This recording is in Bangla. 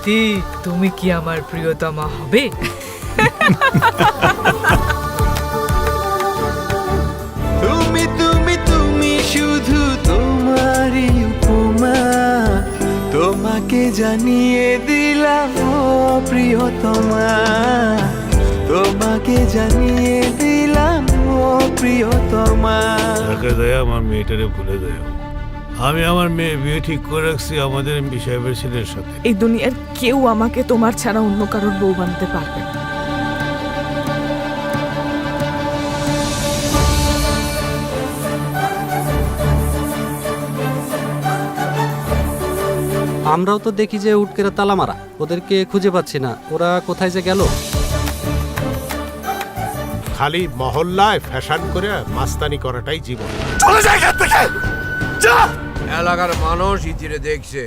সত্যি তুমি কি আমার প্রিয়তমা হবে? তুমি তুমি তুমি শুধু তোমারই উপমা, তোমাকে জানিয়ে দিলাম ও প্রিয়তমা, তোমাকে জানিয়ে দিলাম ও প্রিয়তমা। তাকে দেয় আমার মেয়েটারে ভুলে দেয়। আমি আমার মেয়ে বিয়ে ঠিক করে রাখছি আমাদের সাহেবের ছেলের সাথে। এই দুনিয়ার কেউ আমাকে তোমার ছাড়া অন্য কারোর বউ বানাতে পারবে না। আমরাও তো দেখি যে উটকেরা তালা মারা, ওদেরকে খুঁজে পাচ্ছি না, ওরা কোথায় যে গেল। খালি মহল্লায় ফ্যাশন করে মাস্তানি করাটাই জীবন। এলাকার মানুষ ইতিরে দেখছে